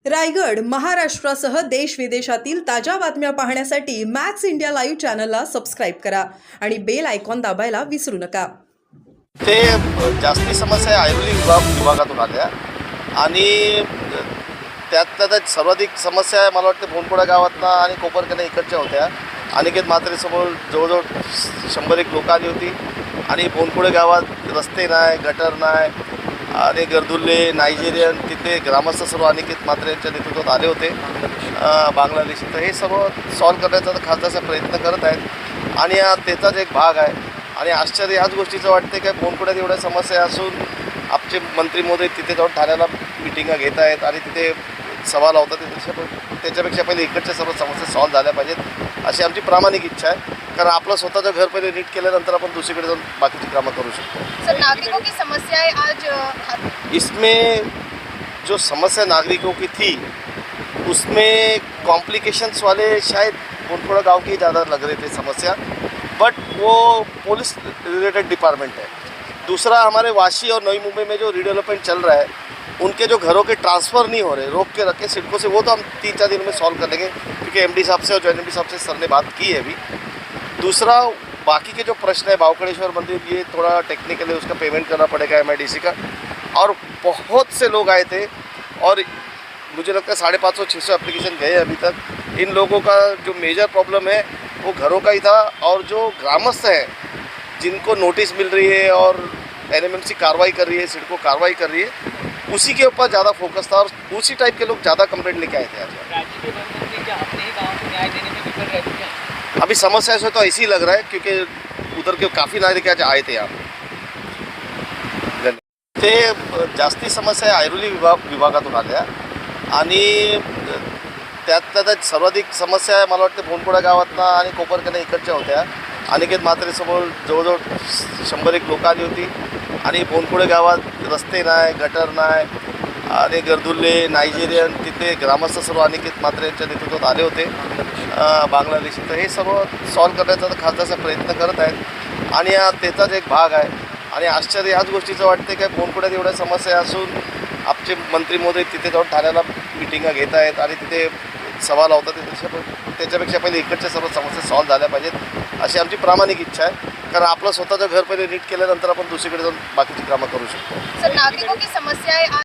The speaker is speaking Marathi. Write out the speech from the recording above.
रायगड महाराष्ट्रासह देश विदेशातील ताज्या बातम्या पाहण्यासाठी मॅक्स इंडिया लाईव्ह चॅनलला सबस्क्राईब करा आणि बेल आयकॉन दाबायला विसरू नका। ते जास्ती समस्या ऐरोली विभागातून आल्या आणि त्यात सर्वाधिक समस्या मला वाटतं भोनकोडा गावातनं आणि कोपरकने इकडच्या होत्या। अनिकेत म्हात्रेसमोर जवळजवळ 100 लोक आली होती आणि भोनकोडे गावात रस्ते नाही, गटर नाही आणि गर्दुल्ले नायजेरियन तिथे ग्रामस्थ सर्व अनिकेत म्हात्रे यांच्या नेतृत्वात आले होते बांगलादेशी। तर हे सर्व सॉल्व करण्याचा खासदारचा प्रयत्न करत आहेत आणि त्याचाच एक भाग आहे। आणि आश्चर्य ह्याच गोष्टीचं वाटते की भोनकोड्यात एवढ्या समस्या असून आमचे मंत्री महोदय तिथे जाऊन ठाण्याला मिटिंगा घेत आहेत आणि तिथे सभा लावतात। त्याच्यापेक्षा पहिले इकडच्या सर्व समस्या सॉल्व झाल्या पाहिजेत अशी आमची प्रामाणिक इच्छा आहे, कारण आपलं स्वतःचं घर पहिले नीट केल्यानंतर आपण दुसरीकडे जाऊन बाकीची कामं करू शकतो। सर, नागरिकों की समस्याएं आज इसमें जो समस्या नागरिकों की थी उसमें कॉम्प्लिकेशंस वाले शायद भोनकोड़ा गांव के ज़्यादा लग रहे थे समस्या, बट वो पुलिस रिलेटेड डिपार्टमेंट है। दूसरा, हमारे वाशी और नई मुंबई में जो रीडेवलपमेंट चल रहा है उनके जो घरों के ट्रांसफ़र नहीं हो रहे, रोक के रखे सिडको से, वो तो हम 3-4 दिन में सॉल्व कर लेंगे क्योंकि एमडी साहब से और जॉइंट एमडी साहब से सर ने बात की है अभी। दूसरा, बाकी के जो प्रश्न है भावकड़ेश्वर मंदिर, ये थोड़ा टेक्निकल है, उसका पेमेंट करना पड़ेगा MIDC का। और बहुत से लोग आए थे और मुझे लगता है 550-600 एप्लीकेशन गए अभी तक। इन लोगों का जो मेजर प्रॉब्लम है वो घरों का ही था, और जो ग्रामस्थ हैं जिनको नोटिस मिल रही है और NMMC कार्रवाई कर रही है, सिडको कार्रवाई कर रही है, उसी के ऊपर ज़्यादा फोकस था और उसी टाइप के लोग ज़्यादा कंप्लेंट लेके आए थे आज। अभी समस्या से तो ऐसे ही लग रहा है क्योंकि उधर के काफ़ी नागरिक आज आए थे यहाँ ते जास्ती समस्या ऐरोली विभागातून आल्या आणि त्यात सर्वाधिक समस्या मला वाटतं भोनकोडा गावातनं आणि कोपरकने इकडच्या होत्या। अनिकेत म्हात्रेसमोर जवळजवळ 100 लोक आली होती आणि भोनकोडे गावात रस्ते नाही, गटर नाही आणि गर्दुल्ले नायजेरियन तिथे ग्रामस्थ सर्व अनिकेत म्हात्रे यांच्या नेतृत्वात आले होते बांगलादेशी। तर हे सर्व सॉल्व करण्याचा खासदारचा प्रयत्न करत आहेत आणि त्याचाच एक भाग आहे। आणि आश्चर्य ह्याच गोष्टीचं वाटते की भोनकोड्यात एवढ्या समस्या असून आमचे मंत्री महोदय तिथे जाऊन ठाण्याला मिटिंगा घेत आहेत आणि तिथे सभा लावतात। त्याच्यापेक्षा पहिले इकडच्या सर्व समस्या सॉल्व झाल्या पाहिजेत अशी आमची प्रामाणिक इच्छा आहे, कारण आपलं स्वतःचं घर पहिले नीट केल्यानंतर आपण दुसरीकडे जाऊन बाकीची कामं करू शकतो। सर, नागरिकों की समस्याएं